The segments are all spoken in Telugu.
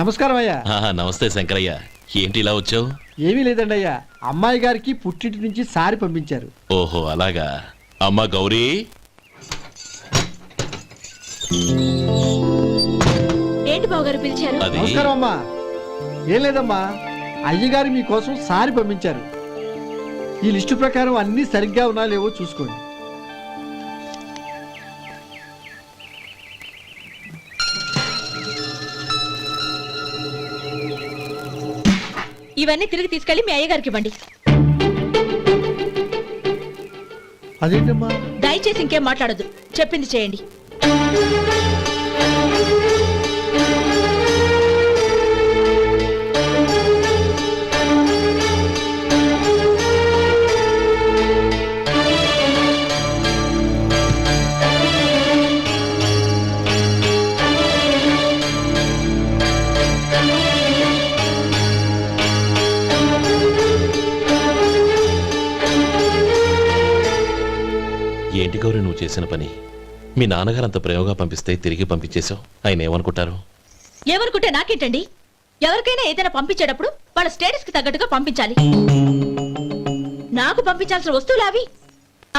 నమస్కారం అయ్యా. నమస్తే శంకరయ్య, ఏంటి ఇలా వచ్చావు? ఏమీ లేదండి అయ్యా, అమ్మాయి గారికి పుట్టింటి నుంచి సారి పంపించారు. ఓహో అలాగా. అమ్మా గౌరీ, ఏంటి బావగారు పిలిచారు? నమస్కారం అమ్మా. ఏం లేదమ్మా, అయ్యగారు మీకోసం సారి పంపించారు. ఈ లిస్టు ప్రకారం అన్ని సరిగ్గా ఉన్నా లేవో చూసుకోండి. ఇవన్నీ తిరిగి తీసుకెళ్లి మీ అయ్యగారికి ఇవ్వండి. అదేంటమ్మా? దయచేసి ఇంకేం మాట్లాడొద్దు, చెప్పింది చేయండి. ఏంటి గౌరీ నువ్వు చేసిన పని? మీ నాన్నగారు అంత ప్రేమగా పంపిస్తే తిరిగి పంపించేశావు. ఆయన ఏమనుకుంటారు? ఏమనుకుంటే నాకేంటండి? ఎవరికైనా ఏదైనా పంపించేటప్పుడు వాళ్ళ స్టేటస్ కి తగ్గట్టుగా పంపించాలి. నాకు పంపించాల్సిన వస్తువులు అవి.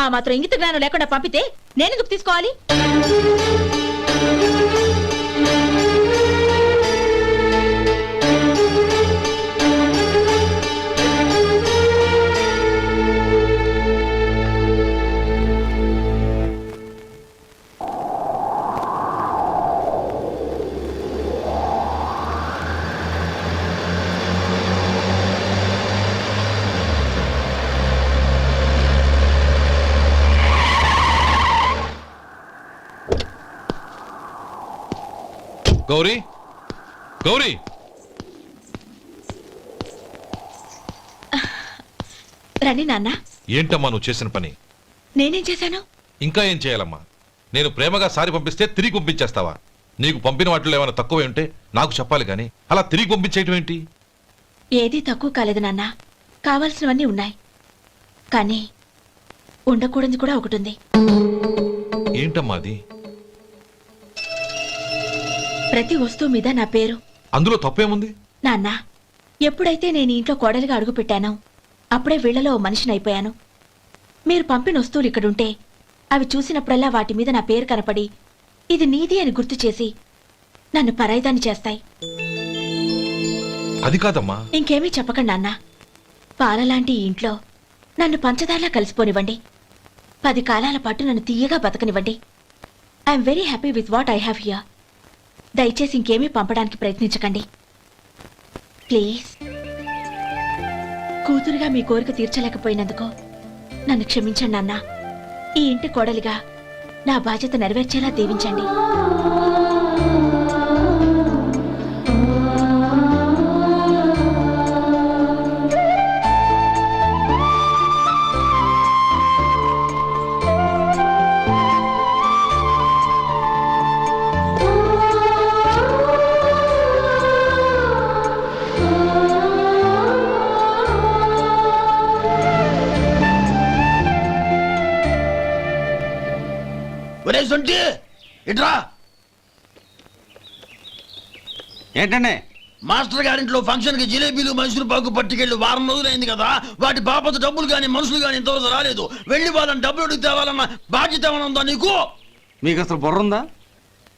ఆ మాత్రం ఇంగిత జ్ఞానం లేకుండా పంపితే నేనెందుకు తీసుకోవాలి? గౌరీ, గౌరీ, రండి నాన్న. ఏంటమ్మా నువ్వు చేసిన పని? నేనేం చేశాను? ఇంకా ఏం చేయాలమ్మా? నేను ప్రేమగా సారి పంపిస్తే తిరిగి పంపించేస్తావా? నీకు పంపిన వాటిలో ఏమైనా తక్కువ ఉంటే నాకు చెప్పాలి కానీ అలా తిరిగి పంపించేయటం ఏంటి? ఏదీ తక్కువ కాలేదు నాన్న, కావాల్సినవన్నీ ఉన్నాయి. కానీ ఉండకూడదు కూడా ఒకటి ఉంది. ఏంటమ్మా అది? ప్రతి వస్తువు మీద నా పేరు. అందులో తప్పేముంది? నాన్న, ఎప్పుడైతే నేను ఇంట్లో కోడలిగా అడుగు పెట్టానో అప్పుడే వీళ్లలో ఓ మనిషిని అయిపోయాను. మీరు పంపిన వస్తువులు ఇక్కడుంటే అవి చూసినప్పుడల్లా వాటి మీద నా పేరు కనపడి ఇది నీది అని గుర్తు చేసి నన్ను పరాయిదాన్ని చేస్తాయి. అది కాదమ్మా. ఇంకేమీ చెప్పకండి నాన్న. పాలలాంటి ఈ ఇంట్లో నన్ను పంచదారలా కలిసిపోనివ్వండి. 10 కాలాల పాటు నన్ను తీయగా బతకనివ్వండి. I'm very happy with what I have here. దయచేసి ఇంకేమీ పంపడానికి ప్రయత్నించకండి ప్లీజ్. కూతురుగా మీ కోరిక తీర్చలేకపోయినందుకు నన్ను క్షమించండి నాన్న. ఈ ఇంటి కోడలిగా నా బాధ్యత నెరవేర్చేలా దీవించండి. ఏంటండి? మాస్టర్ గారింట్లో ఫంక్షన్ కి జిలేబీలు మైసూరు పాకు పట్టుకెళ్ళి వారం రోజులైంది కదా. వాటి బాపత డబ్బులు కానీ మనుషులు కానీ ఇంతవరకు రాలేదు. వెళ్ళి వాళ్ళని డబ్బులు అడిగి తేవాలన్న బాధ్యత ఏమైనా ఉందా నీకు? మీకు అసలు బుర్ర ఉందా?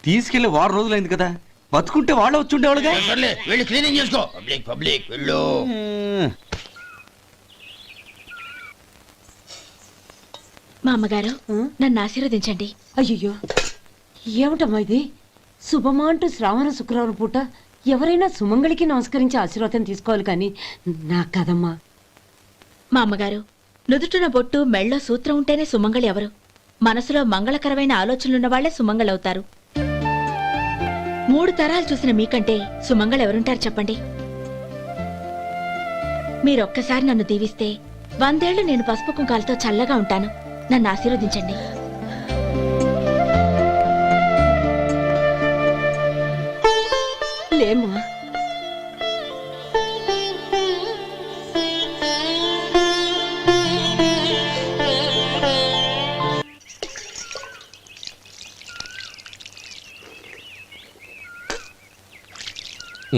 తీసుకెళ్లి వారం రోజులైంది కదా, బతుకుంటే వాళ్ళు వచ్చి ఉండేవాళ్ళుగా. సర్లే వెళ్ళి క్లీనింగ్ చేసుకో. పబ్లిక్ పబ్లిక్ వెళ్ళు. మా అమ్మగారు నన్ను ఆశీర్వదించండి. అయ్యో, ఏమిటమ్మా ఇది? శుభమా అంటూ శ్రావణ శుక్రవారం పూట ఎవరైనా సుమంగళికి నమస్కరించి ఆశీర్వాదం తీసుకోవాలి కానీ నాకు కదమ్మా. మా అమ్మగారు, నుదుటిన బొట్టు మెళ్ళో సూత్రం ఉంటేనే సుమంగళి ఎవరు? మనసులో మంగళకరమైన ఆలోచనలున్న వాళ్లే సుమంగళవుతారు. 3 తరాలు చూసిన మీకంటే సుమంగళ ఎవరుంటారు చెప్పండి? మీరొక్కసారి నన్ను దీవిస్తే 100 ఏళ్లు నేను పసుపు కుంకాలతో చల్లగా ఉంటాను. నన్ను ఆశీర్వదించండి. లేమ్మా,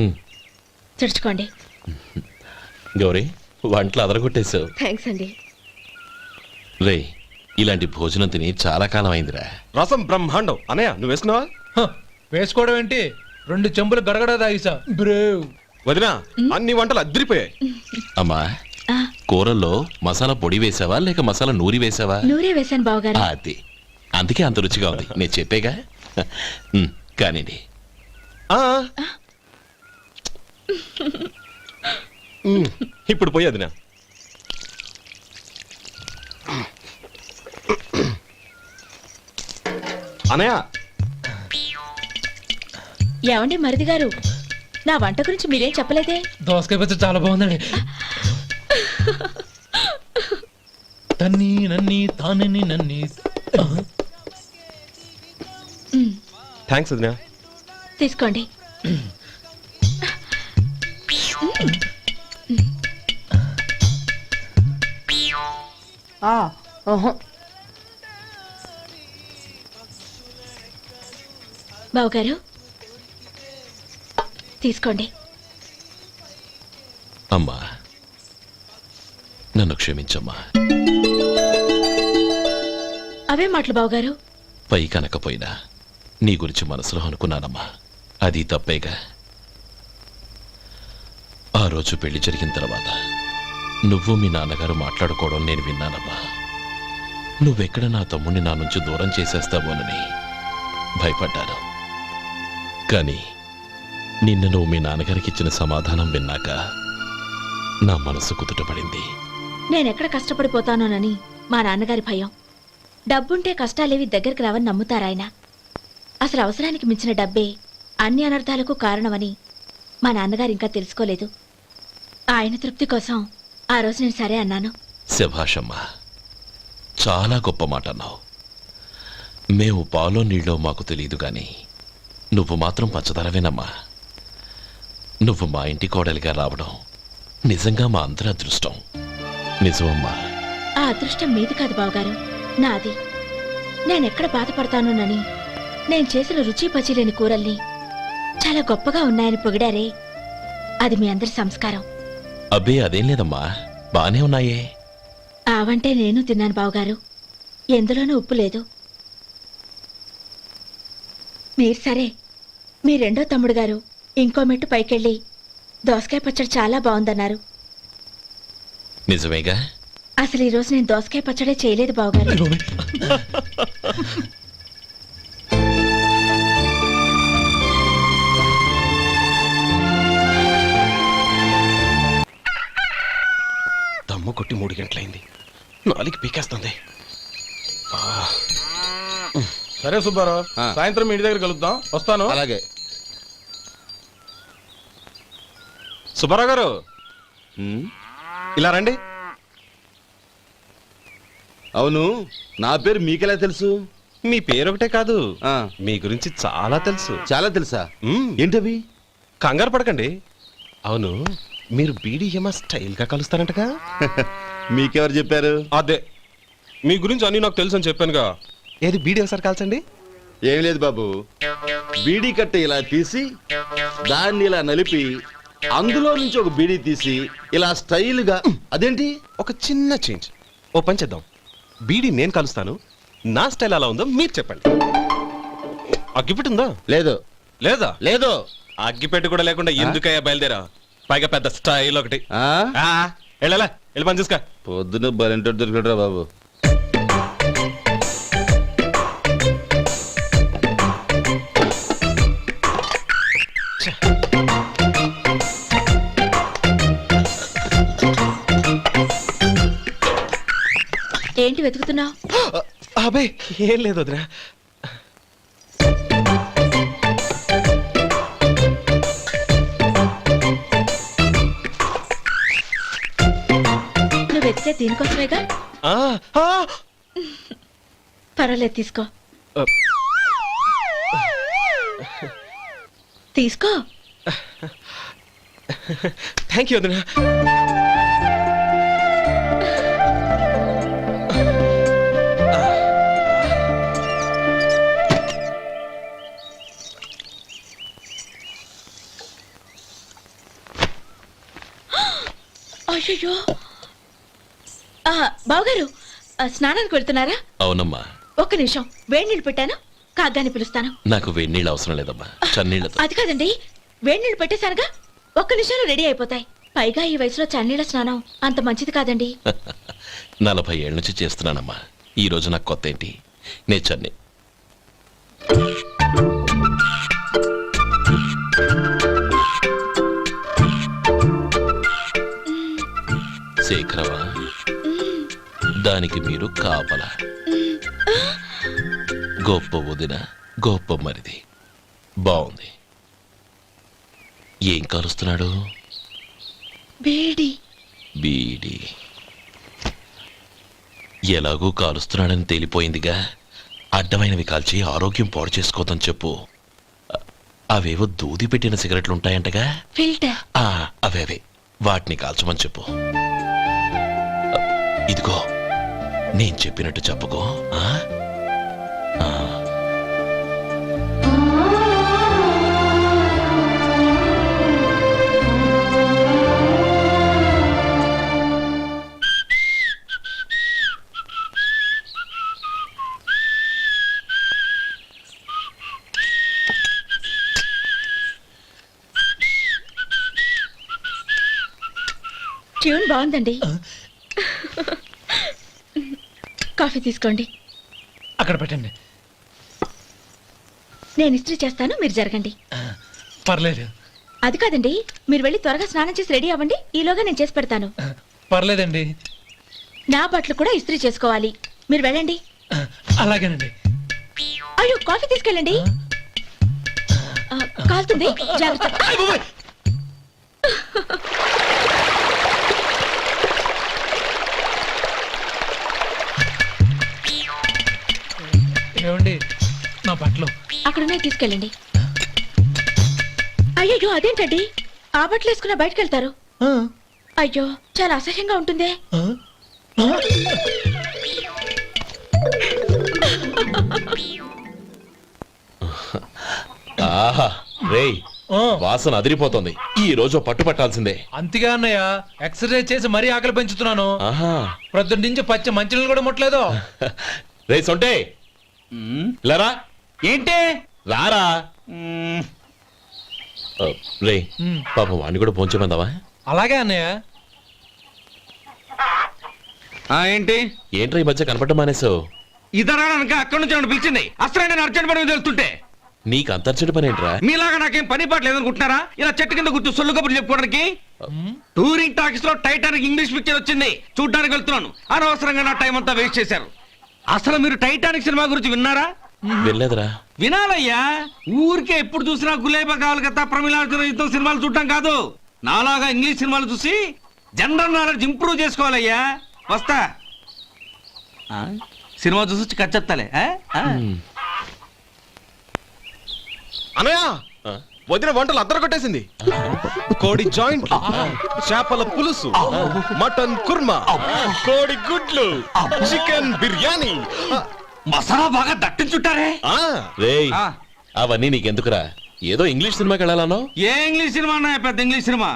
ఉమ్. తుడుచుకోండి. గౌరీ వంటలు అదరగొట్టేశావు. థ్యాంక్స్ అండి. రే ఇలాంటి భోజనం తిని చాలా కాలం అయిందిరా. రసం బ్రహ్మాండం. అనయ్య నువ్వు వేసుకున్నావా? వేసుకోవడం ఏంటి, 2 చెంబులు గడగడ తాగిసా బ్రేవ్. వదినా అన్ని వంటలు అద్దరిపోయాయి. అమ్మా ఆ, కూరల్లో మసాలా పొడి వేసావా లేక మసాలా నూరి వేసావా? నూరే వేశాను బావగారు. అది అందుకే అంత రుచిగా ఉంది. నేను చెప్పేగా. కానివ్వండి. ఆ. ఇప్పుడు పోయి వదినా. అనయ్య ఏమండి మరిది గారు, నా వంట గురించి మీరేం చెప్పలేదే? దోసకాయ పచ్చడి చాలా బాగుందండి. తన్ని నన్ని తానని నన్ని. థ్యాంక్స్ వదినా. తీసుకోండి. బావగారు తీసుకోండి. అమ్మా నన్ను క్షమించమ్మా. అవే మాటలు బావగారు. పై కనకపోయినా నీ గురించి మనసులో అనుకున్నానమ్మా. అది తప్పేగా. ఆ రోజు పెళ్లి జరిగిన తర్వాత నువ్వు మీ నాన్నగారు మాట్లాడుకోవడం నేను విన్నానమ్మా. నువ్వెక్కడ నా తమ్ముడిని నా నుంచి దూరం చేసేస్తావోనని భయపడ్డాను. కానీ నిన్న నువ్వు మీ నాన్నగారికి ఇచ్చిన సమాధానం విన్నాక నా మనసు కుదుటపడింది. నేనెక్కడ కష్టపడిపోతానోనని మా నాన్నగారి భయం. డబ్బుంటే కష్టాలేవి దగ్గరికి రావని నమ్ముతారాయన. అసలు అవసరానికి మించిన డబ్బే అన్ని అనర్థాలకు కారణమని మా నాన్నగారు ఇంకా తెలుసుకోలేదు. ఆయన తృప్తి కోసం ఆ రోజు నేను సరే అన్నాను. శభాషమ్మా, చాలా గొప్ప మాట అన్నావు. మేము పాలో నీళ్ళో మాకు తెలియదు గాని నువ్వు మాత్రం పచ్చదనవేనమ్మా. నువ్వు మా ఇంటి కోడలిగా రావడం నిజంగా మా అందరి అదృష్టం. నిజమమ్మా. ఆ అదృష్టం మీది కాదు బావగారు, నాది. నేనెక్కడ బాధపడతానోనని నేను చేసిన రుచి పచిలేని కూరల్ని చాలా గొప్పగా ఉన్నాయని పొగిడారే, అది మీ అందరి సంస్కారం. అబ్బే అదేం లేదమ్మా, బానే ఉన్నాయే. ఆవంటే నేను తిన్నాను బావగారు, ఎందులోనూ ఉప్పు లేదు. మీరు సరే, మీ రెండో తమ్ముడు గారు ఇంకో మెట్టు పైకెళ్ళి దోసకాయ పచ్చడి చాలా బాగుందన్నారు. నిజమేగా. అసలు ఈరోజు నేను దోసకాయ పచ్చడే చేయలేదు బావగారు. దమ్ము కొట్టి 3 గంటలైంది. 4 పీకేస్తుంది. సరే సుబ్బారావు, సాయంత్రం మీ ఇంటి దగ్గర కలుద్దాం. వస్తాను. అలాగే. సుబ్బారావు గారు ఇలా రండి. అవును, నా పేరు మీకెలా తెలుసు? మీ పేరు ఒకటే కాదు, ఆ, మీ గురించి చాలా తెలుసు. చాలా తెలుసా? మ్మ్. ఏంటవి? కంగారు పడకండి. అవును, మీరు బీడీఎంఆ స్టైల్ గా కలుస్తారంటగా? మీకెవరు చెప్పారు? అదే, మీ గురించి అన్ని నాకు తెలుసు అని చెప్పానుగా. ఏది బీడీ ఒకసారి కాల్చండి. ఏం లేదు బాబు, బీడీ కట్ట ఇలా తీసి దాన్ని ఇలా నలిపి అందులో నుంచి ఒక బీడీ తీసి ఇలా స్టైల్గా. అదేంటి? ఒక చిన్న చేంజ్. ఓ పని చేద్దాం, బీడీ నేను కలుస్తాను, నా స్టైల్ అలా ఉందో మీరు చెప్పండి. అగ్గిపెట్టి ఉందా? లేదు. లేదా? లేదు. అగ్గిపెట్టి కూడా లేకుండా ఎందుకయ్యా బయలుదేరా? పైగా పెద్ద స్టైల్ ఒకటి. ఆ? వెళ్ళాలా, వెళ్ళి పని చూసుకో. పొద్దున బలింటోడు దొరికడరా బాబు. ఏంటి వెతుకుతున్నావు? అబే ఏం లేదు వదినా. నువ్వు వెతికే దీనికోసమేగా. ఆ, ఆ. పర్వాలేదు, తీసుకో. తీసుకో. థ్యాంక్ యూ వదినా. అయ్యో బావగారు స్నానానికి వెళ్తున్నారా? అవునమ్మా. ఒక్క నిమిషం, వేడి నీళ్ళు పెట్టాను, కాగ్గాని పిలుస్తాను. నాకు వేడినీళ్ళు అవసరం లేదమ్మా, చన్నీళ్ళతో. అది కాదండి, వేడి నీళ్ళు పెట్టేశానుగా, ఒక్క నిమిషంలో రెడీ అయిపోతాయి. పైగా ఈ వయసులో చన్నీళ్ళ స్నానం అంత మంచిది కాదండి. 40 ఏళ్ళ నుంచి చేస్తున్నానమ్మా. ఈ రోజు నాకు కొత్త ఏంటి? నే చన్ని. శేఖరవా, దానికి మీరు కాపలా. గొప్ప వదిన, గొప్ప మరిది. బాగుంది. ఏం కలుస్తున్నాడు? వేడి. బీడి. ఎలాగూ కాలుస్తున్నాడని తేలిపోయిందిగా. అడ్డమైనవి కాల్చి ఆరోగ్యం పాడు చేసుకోదని చెప్పు. అవేవో దూది పెట్టిన సిగరెట్లు ఉంటాయంటగా. ఫిల్టర్. అవే వాటిని కాల్చమని చెప్పు. ఇదిగో, నేను చెప్పినట్టు చెప్పుకో. ట్యూన్ బాగుందండి. కాఫీ తీసుకోండి. అక్కడ పెట్టండి. నేను ఇస్త్రీ చేస్తాను, మీరు జరగండి. పర్లేదు. అది కాదండి, మీరు వెళ్ళి త్వరగా స్నానం చేసి రెడీ అవ్వండి, ఈలోగా నేను చేసి పెడతాను. పర్లేదండి. నా బట్టలు కూడా ఇస్త్రీ చేసుకోవాలి, మీరు వెళ్ళండి. అలాగేనండి. అయ్యో, కాఫీ తీసుకెళ్ళండి. కాలుతుంది, జాగ్రత్త. ఏమండి, నా బట్టలు అక్కడున్నాయి, తీసుకెళ్ళండి. అయ్యో, అదేంటండి, ఆ బట్టలు వేసుకున్న బయటకు వెళ్తారు? అయ్యో, చాలా అసహ్యంగా ఉంటుందే. ఆహా రేయ్, వాసన అదిరిపోతుంది. ఈ రోజు పట్టు పట్టాల్సిందే. అంతగా అన్నయ్య, ఎక్సర్సైజ్ చేసి మరీ ఆకలి పెంచుతున్నాను. ఆహా, ప్రొద్దున నుంచి పచ్చ మంచినీళ్ళు కూడా ముట్టలేదు. రే సొంటే, లేరా. ఏంటి? రారా. రే, పాపం వాడిని కూడా పోంచమందావా? అలాగే అన్నయ్య. ఏంటి? ఏంట్రా ఈ మధ్య కనపడడం మానేసావు? ఇదరా అక్కడి నుంచి నన్ను పిలిచింది. అసలు నేను అర్జెంట్ పని వెళ్తుంటే నీకు అంతర్చడి పని ఏంట్రా? మీలాగా నాకేం పని పాట లేదనుకుంటున్నారా? ఇలా చెట్టు కింద కూర్చో సొల్లు కబుర్లు చెప్పుకోవడానికి. టూరింగ్ టాకీస్ లో టైటానిక్ ఇంగ్లీష్ పిక్చర్ వచ్చింది, చూడ్డానికి వెళ్తున్నాను. అనవసరంగా నా టైం అంతా వేస్ట్ చేశారు. అసలు మీరు టైటానిక్ సినిమా గురించి విన్నారా? వెళ్ళలేదురా. వినాలయ్యా. ఊరికే ఎప్పుడు చూసినా గులేబా కావాలి కదా, ప్రమిళార్జున యుద్ధం సినిమాలు చూడటం కాదు. నాలాగా ఇంగ్లీష్ సినిమాలు చూసి జనరల్ నాలెడ్జ్ ఇంప్రూవ్ చేసుకోవాలయ్యా. వస్తా. సినిమా చూసి కచ్చెత్తాలే. అనయా, వదిన వంటలు అద్దరు కొట్టేసింది. కోడి జాయింట్, చేపల పులుసు, మటన్ కుర్మా, కోడి గుడ్లు, చికెన్ బిర్యానీ, మసాలా బాగా దట్టించుంటారే. రేయ్, అవన్నీ నీకెందుకురా? ఏదో ఇంగ్లీష్ సినిమాకి వెళ్ళాలనో? ఏ ఇంగ్లీష్ సినిమా అన్నా? పెద్ద ఇంగ్లీష్ సినిమా.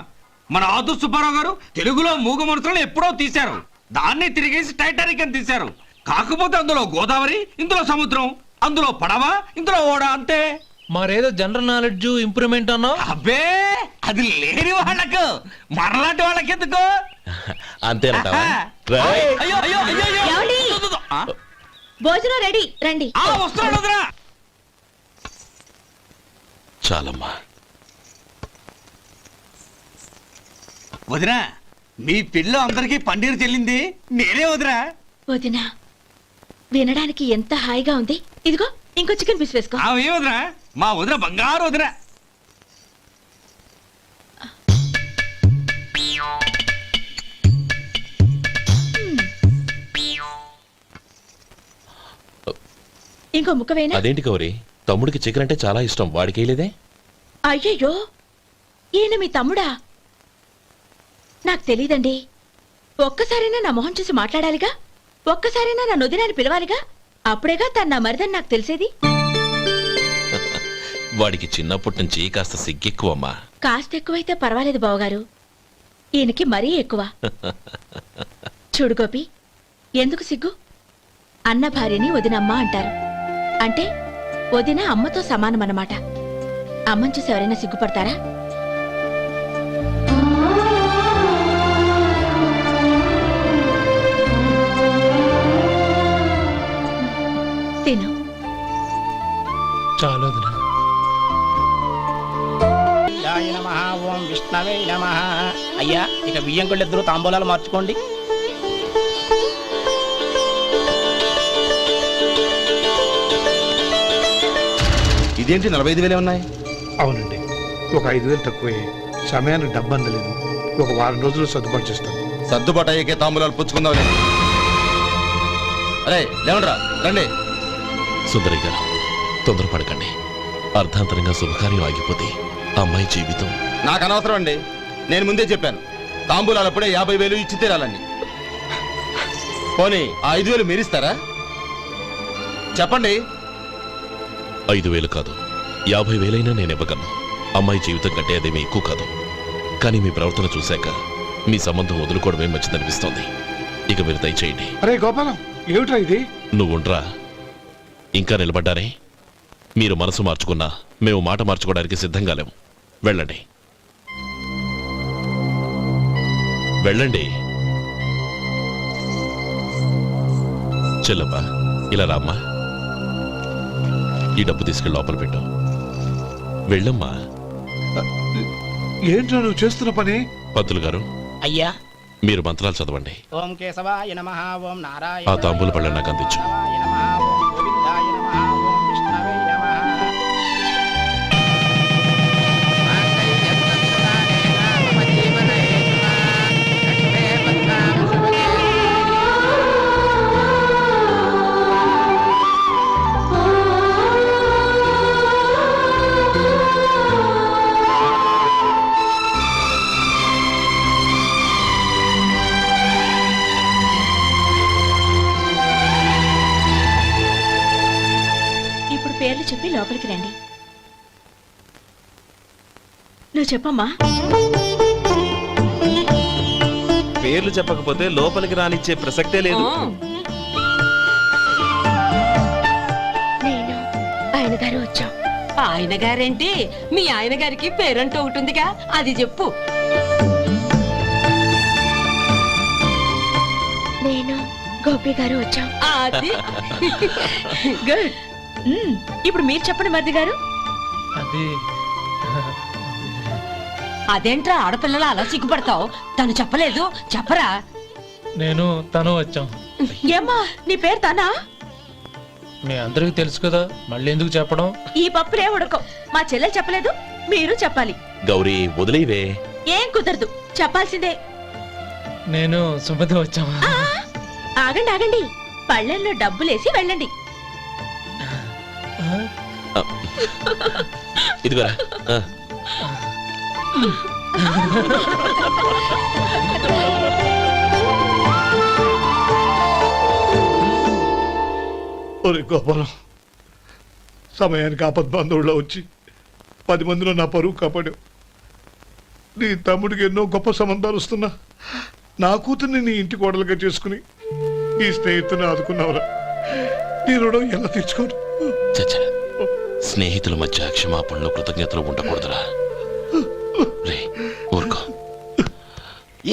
మన ఆదు సుబ్బారావు గారు తెలుగులో మూగ మనుషులను ఎప్పుడో తీశారు. దాన్ని తిరిగేసి టైటానిక్ అని తీశారు. కాకపోతే అందులో గోదావరి, ఇందులో సముద్రం, అందులో పడవ, ఇందులో ఓడ, అంతే. మరేదో జనరల్ నాలెడ్జ్ ఇంప్రూవ్మెంట్ అన్నా? అబ్బే, అది లేని వాళ్ళకు, మరలాంటి వాళ్ళకి ఎందుకు? అంతేనంటావా? రేయ్. అయ్యో అయ్యో అయ్యో అయ్యో. ఏమండి? భోజనం రెడీ, రండి. వస్తున్నాడు వదరా. చాలమ్మా. వదినా, మీ పిల్ల అందరికీ పన్నీరు చెల్లింది నేనే వదినా. వదినా, వినడానికి ఎంత హాయిగా ఉంది. ఇదిగో ఇంకో చికెన్ పీస్ వేసుకో. ఏ వదినా, మా వదిన బంగారు వదినా. ఇంకో ముక్క వేయనా? అదేంటి గౌరీ, తమ్ముడికి చికెన్ అంటే చాలా ఇష్టం, వాడికి వేయలేదే? అయ్యయ్యో, ఈయన మీ తమ్ముడా? నాకు తెలీదండి. ఒక్కసారైనా నా మొహం చూసి మాట్లాడాలిగా, ఒక్కసారైనా నా నొదినాన్ని పిలవాలిగా, అప్పుడేగా తను నా మరిదని నాకు తెలిసేది. వాడికి చిన్నప్పటి నుంచి కాస్త సిగ్గెక్కువమ్మా. కాస్త ఎక్కువైతే పర్వాలేదు బావగారు. ఈయనకి మరీ ఎక్కువ. చూడు గోపి, ఎందుకు సిగ్గు? అన్న భార్యని వదినమ్మ అంటారు. అంటే వదిన అమ్మతో సమానమన్నమాట. అమ్మని చూసి ఎవరైనా సిగ్గుపడతారా? తిను. చాలు వదినా. ఓం విష్ణవే నమః. అయ్యా, ఇక బియ్యం కొళ్ళు ఇద్దరు తాంబూలాలు మార్చుకోండి. ఇదేంటి 45,000 ఉన్నాయి? అవునండి, ఒక 5,000 తక్కువే. సమయానికి డబ్బు అందలేదు. ఒక వారం రోజులు సర్దుబాటు చేస్తాను. సర్దుబాటు అయ్యే తాంబూలాలు పుచ్చుకుందాం. అరే లేవండ్రా, రండి. సుందరి గారు, తొందరపడకండి. అర్ధాంతరంగా శుభకార్యం ఆగిపోతే అమ్మాయి జీవితం. నాకు అనవసరం అండి. నేను ముందే చెప్పాను, తాంబూలాలు అప్పుడే 50,000 ఇచ్చి తీరాలండి. పోనీ ఆ 5,000 మీరిస్తారా? చెప్పండి. 5,000 కాదు, 50,000 నేను ఇవ్వగలను. అమ్మాయి జీవితం కంటే అదేమీ ఎక్కువ కాదు. కానీ మీ ప్రవర్తన చూశాక మీ సంబంధం వదులుకోవడమే మంచిదనిపిస్తోంది. ఇక మీరు దయచేయండి. అరే గోపాలం, ఏమిట్రా ఇది? నువ్వుండ్రా. ఇంకా నిలబడ్డారే? మీరు మనసు మార్చుకున్నా మేము మాట మార్చుకోవడానికి సిద్ధంగా లేము. వెళ్ళండి, వెళ్ళండి. చెల్లమ్మా, ఇలా రామ్మా. ఈ డబ్బు తీసుకెళ్ళి లోపల పెట్టు. వెళ్ళమ్మా. ఏంట్రా నువ్వు చేస్తున్న పని? పంతులు గారు, అయ్యా, మీరు మంత్రాలు చదవండి. ఓం కేశవాయ నమః. ఓం నారాయణ. ఆ తాంబూల పళ్ళ నాకు అందించు. ఓం గోవిందాయ నమః. ఓం విష్ణవే నమః. ఇప్పుడు పేర్లు చెప్పి లోపలికి రండి. నువ్వు చెప్పమ్మా. పేర్లు చెప్పకపోతే లోపలికి రానిచ్చే ప్రసక్తే లేదు. నేను ఆయన గారు వచ్చాం. ఆయన గారేంటి? మీ ఆయన గారికి పేరంటూ ఒకటి ఉందిగా, అది చెప్పు. నేను గోపి గారు వచ్చాం. అది గుడ్. ఇప్పుడు మీరు చెప్పండి మరిది గారు. అది అదేంట్రా ఆడపిల్లలు అలా సిగ్గుపడతావు? తను చెప్పలేదు, చెప్పరా? నేను తను వచ్చాం. ఏమ్మా, నీ పేరు తానా? మీ అందరికీ తెలుసు కదా, మళ్ళీ ఎందుకు చెప్పడం? ఈ పప్పులే ఉడకం. మా చెల్లెలు చెప్పలేదు, మీరు చెప్పాలి. గౌరీ, వదిలేవే. ఏం కుదరదు, చెప్పాల్సిందే. నేను సుమతి వచ్చాం. ఆ, ఆగండి ఆగండి, పళ్ళెంలో డబ్బులేసి వెళ్ళండి. ఇదిగోరా. ఒరే గోపాలం, సమయానికి ఆపద్బంధువుల్లో వచ్చి 10 మందిలో నా పరువు కాపాడావు. నీ తమ్ముడికి ఎన్నో గొప్ప సంబంధాలు వస్తున్నా నా కూతుర్ని నీ ఇంటి కోడలుగా చేసుకుని నీ స్నేహితుని ఆదుకున్నావురా. నీ రుణం ఎలా తీర్చుకోను? చచ్చా, స్నేహితుల మధ్య క్షమాపణలు కృతజ్ఞతలు ఉండకూడదురా. రే, ఊరుకో.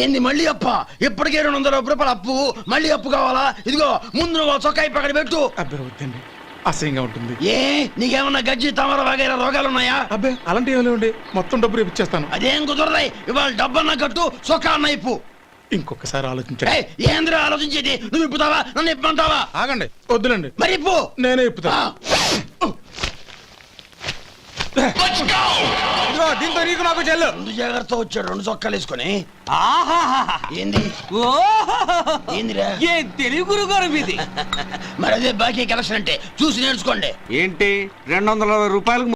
ఏంది మళ్ళీ అప్ప? ఇప్పటికే 200 రూపాయలు అప్పు, మళ్ళీ అప్పు కావాలా? ఇదిగో ముందు నువ్వు చొక్కాయి పక్కన పెట్టు. అబ్బే వద్దండి, అసహ్యంగా ఉంటుంది. ఏ, నీకేమన్నా గజ్జి తమర వగైరా రోగాలు ఉన్నాయా? అబ్బే అలాంటి ఏమీ లేవండి, మొత్తం డబ్బు రేపు ఇచ్చేస్తాను. అదేం కుదరదాయి. ఇవాళ డబ్బన్నా కట్టు, చొక్కా అన్న ఇప్పు. ఇంకొకసారి ఆలోచించండి. ఏయ్, ఏంద్రా ఆలోచించేది? నువ్వు ఇప్పుతావా, నన్ను ఇప్పమంటావా? ఆగండి, వద్దులండి, మరి ఇప్పు. నేనే ఇప్పుతా. దీంతో నీకు నాకు చెల్లు. ముందు జాగ్రత్త వచ్చాడు 2 చొక్కాలు వేసుకొని. ఏంది? ఏందిరా? ఏ తెలుగు గురుగారు మీది? మరి అదే బాకీ కలెక్షన్ అంటే చూసి నేర్చుకోండి. ఏంటి 220 రూపాయలకు